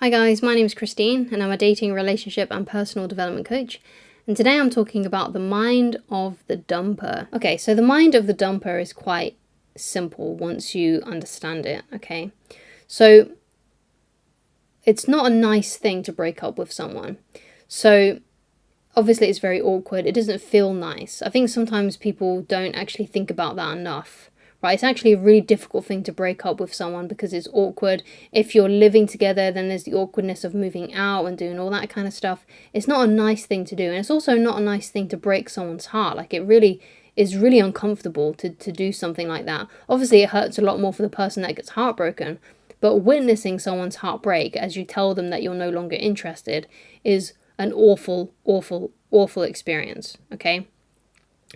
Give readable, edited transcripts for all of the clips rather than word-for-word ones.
Hi guys, my name is Christine and I'm a dating, relationship and personal development coach. And today I'm talking about the mind of the dumper. Okay, so the mind of the dumper is quite simple once you understand it, okay? So it's not a nice thing to break up with someone. So obviously it's very awkward. It doesn't feel nice. I think sometimes people don't actually think about that enough. Right, it's actually a really difficult thing to break up with someone because it's awkward. If you're living together, then there's the awkwardness of moving out and doing all that kind of stuff. It's not a nice thing to do, and it's also not a nice thing to break someone's heart. Like, it really is really uncomfortable to do something like that. Obviously, it hurts a lot more for the person that gets heartbroken, but witnessing someone's heart break as you tell them that you're no longer interested is an awful, awful, awful experience, okay?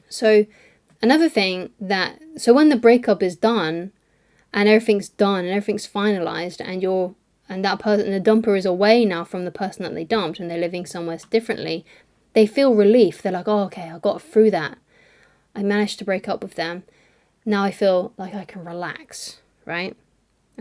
So another thing so when the breakup is done and everything's finalized and that person, the dumper, is away now from the person that they dumped and they're living somewhere differently, they feel relief. They're like, oh, okay, I got through that. I managed to break up with them. Now I feel like I can relax, right?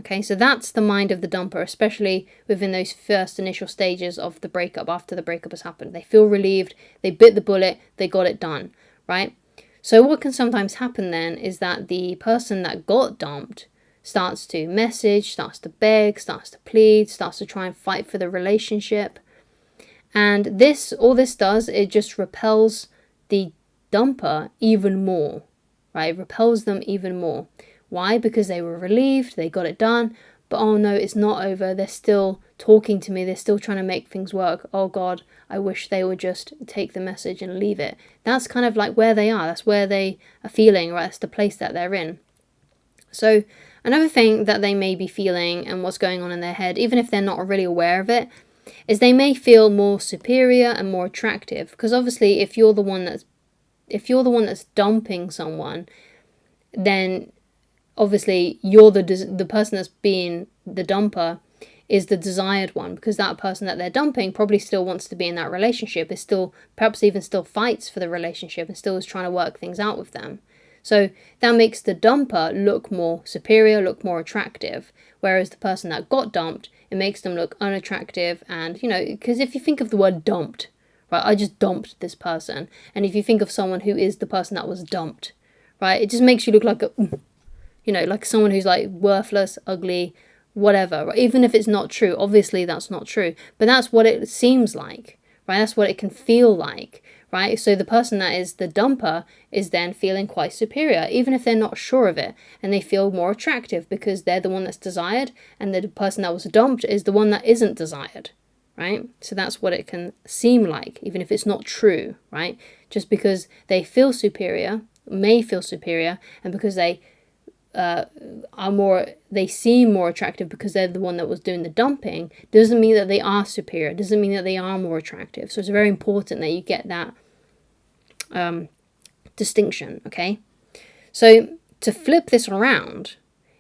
Okay, so that's the mind of the dumper, especially within those first initial stages of the breakup, after the breakup has happened. They feel relieved, they bit the bullet, they got it done, right? So what can sometimes happen then is that the person that got dumped starts to message, starts to beg, starts to plead, starts to try and fight for the relationship. And all this does, it just repels the dumper even more, right? It repels them even more. Why? Because they were relieved, they got it done, but oh no, it's not over. They're still talking to me. They're still trying to make things work. Oh God, I wish they would just take the message and leave it. That's kind of like where they are. That's where they are feeling, right? That's the place that they're in. So another thing that they may be feeling and what's going on in their head, even if they're not really aware of it, is they may feel more superior and more attractive. Because obviously, if you're the one that's dumping someone, then obviously you're the person that's being the dumper is the desired one, because that person that they're dumping probably still wants to be in that relationship, is still, perhaps even still fights for the relationship and still is trying to work things out with them. So that makes the dumper look more superior, look more attractive, whereas the person that got dumped, it makes them look unattractive. And, because if you think of the word dumped, right, I just dumped this person, and if you think of someone who is the person that was dumped, right, it just makes you look like like someone who's like worthless, ugly, whatever, right? Even if it's not true. Obviously that's not true, but that's what it seems like, right? That's what it can feel like, right? So the person that is the dumper is then feeling quite superior, even if they're not sure of it, and they feel more attractive because they're the one that's desired, and the person that was dumped is the one that isn't desired, right? So that's what it can seem like, even if it's not true, right? Just because they feel superior, may feel superior, and because they they seem more attractive because they're the one that was doing the dumping, doesn't mean that they are superior, doesn't mean that they are more attractive. So it's very important that you get that distinction, okay? So to flip this around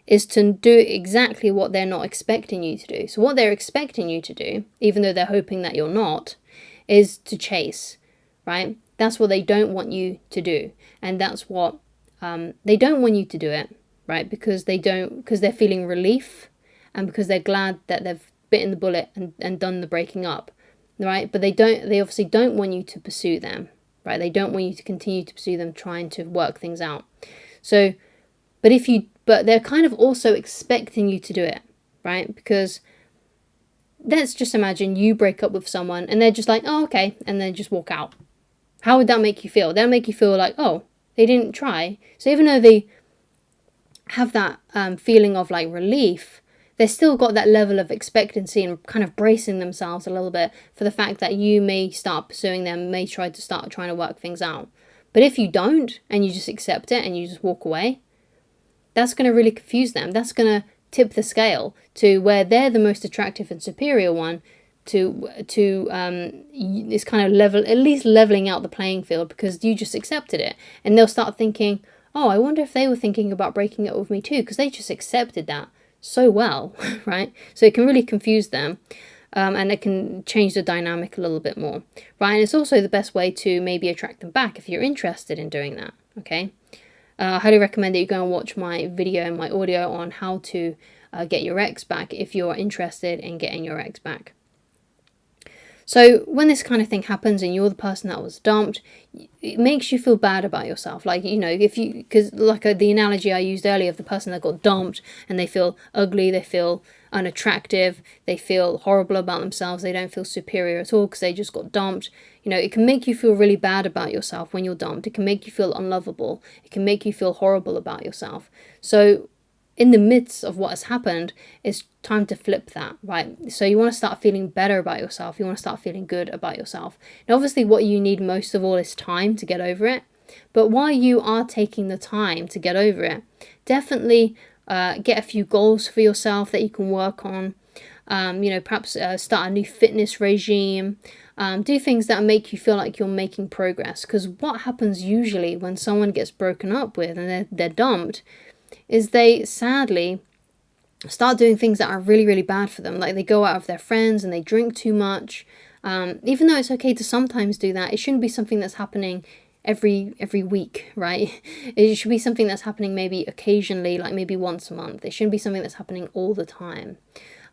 is to do exactly what they're not expecting you to do. So what they're expecting you to do, even though they're hoping that you're not, is to chase, right? That's what they don't want you to do, and that's what they don't want you to do it, right? Because they're feeling relief, and because they're glad that they've bitten the bullet and done the breaking up, right? But they obviously don't want you to pursue them, right? They don't want you to continue to pursue them, trying to work things out. So, but they're kind of also expecting you to do it, right? Because let's just imagine you break up with someone and they're just like, oh, okay, and then just walk out. How would that make you feel? That'll make you feel like, oh, they didn't try. So even though they have that feeling of like relief, they've still got that level of expectancy and kind of bracing themselves a little bit for the fact that you may start pursuing them, may trying to work things out. But if you don't, and you just accept it and you just walk away, that's going to really confuse them. That's going to tip the scale to where they're the most attractive and superior one, to it's kind of at least leveling out the playing field, because you just accepted it. And they'll start thinking, oh, I wonder if they were thinking about breaking it with me too, because they just accepted that so well, right? So it can really confuse them, and it can change the dynamic a little bit more, right? And it's also the best way to maybe attract them back if you're interested in doing that, okay? I highly recommend that you go and watch my video and my audio on how to get your ex back if you're interested in getting your ex back. So when this kind of thing happens and you're the person that was dumped, it makes you feel bad about yourself. Like, because like the analogy I used earlier of the person that got dumped and they feel ugly, they feel unattractive, they feel horrible about themselves, they don't feel superior at all because they just got dumped. It can make you feel really bad about yourself when you're dumped. It can make you feel unlovable. It can make you feel horrible about yourself. So in the midst of what has happened, it's time to flip that, right? So you want to start feeling better about yourself. You want to start feeling good about yourself. And obviously what you need most of all is time to get over it. But while you are taking the time to get over it, definitely get a few goals for yourself that you can work on. Perhaps start a new fitness regime. Do things that make you feel like you're making progress. Because what happens usually when someone gets broken up with and they're dumped is they sadly start doing things that are really, really bad for them. Like they go out with their friends and they drink too much. Even though it's okay to sometimes do that, it shouldn't be something that's happening every week, right? It should be something that's happening maybe occasionally, like maybe once a month. It shouldn't be something that's happening all the time.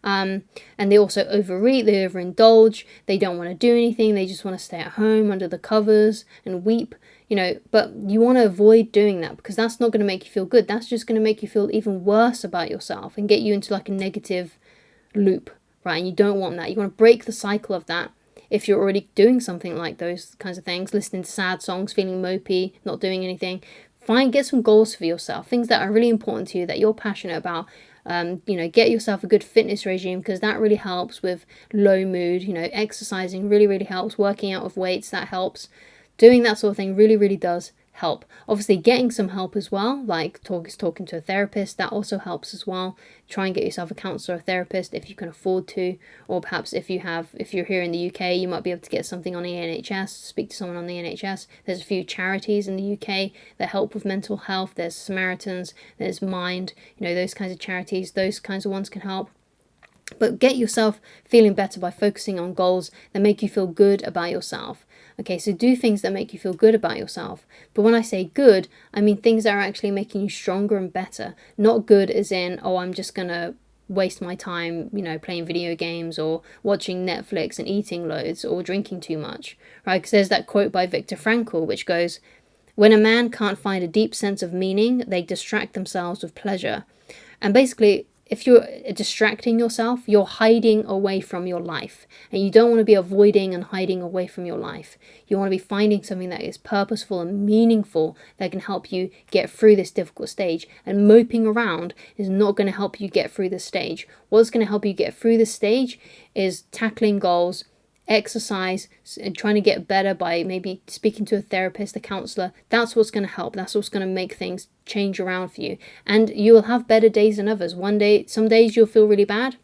And they also overeat, they overindulge, they don't want to do anything, they just want to stay at home under the covers and weep. But you want to avoid doing that because that's not going to make you feel good. That's just going to make you feel even worse about yourself and get you into like a negative loop, right? And you don't want that. You want to break the cycle of that. If you're already doing something like those kinds of things, listening to sad songs, feeling mopey, not doing anything, get some goals for yourself, things that are really important to you, that you're passionate about. Get yourself a good fitness regime because that really helps with low mood. Exercising really, really helps. Working out with weights, that helps. Doing that sort of thing really, really does help. Obviously, getting some help as well, like talking to a therapist, that also helps as well. Try and get yourself a counsellor or therapist if you can afford to, or perhaps if you're here in the UK, you might be able to get something on the NHS, speak to someone on the NHS. There's a few charities in the UK that help with mental health. There's Samaritans, there's Mind, those kinds of charities, those kinds of ones can help. But get yourself feeling better by focusing on goals that make you feel good about yourself. Okay, so do things that make you feel good about yourself. But when I say good, I mean things that are actually making you stronger and better. Not good as in, oh, I'm just going to waste my time, playing video games or watching Netflix and eating loads or drinking too much, right? Because there's that quote by Viktor Frankl, which goes, when a man can't find a deep sense of meaning, they distract themselves with pleasure. And basically, if you're distracting yourself, you're hiding away from your life. And you don't want to be avoiding and hiding away from your life. You want to be finding something that is purposeful and meaningful that can help you get through this difficult stage. And moping around is not going to help you get through this stage. What's going to help you get through this stage is tackling goals, exercise, and trying to get better by maybe speaking to a therapist, a counselor. That's what's going to help. That's what's going to make things change around for you. And you will have better days than others. Some days you'll feel really bad,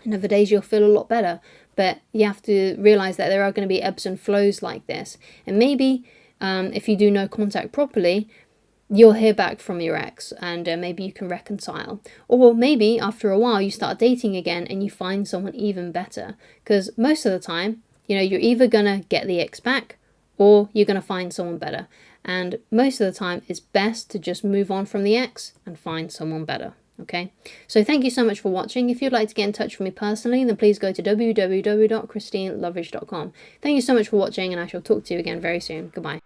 and other days you'll feel a lot better. But you have to realize that there are going to be ebbs and flows like this. And maybe if you do no contact properly, you'll hear back from your ex and maybe you can reconcile. Or maybe after a while you start dating again and you find someone even better. Because most of the time, you're either going to get the ex back or you're going to find someone better. And most of the time, it's best to just move on from the ex and find someone better. Okay, so thank you so much for watching. If you'd like to get in touch with me personally, then please go to www.christineloveridge.com. Thank you so much for watching, and I shall talk to you again very soon. Goodbye.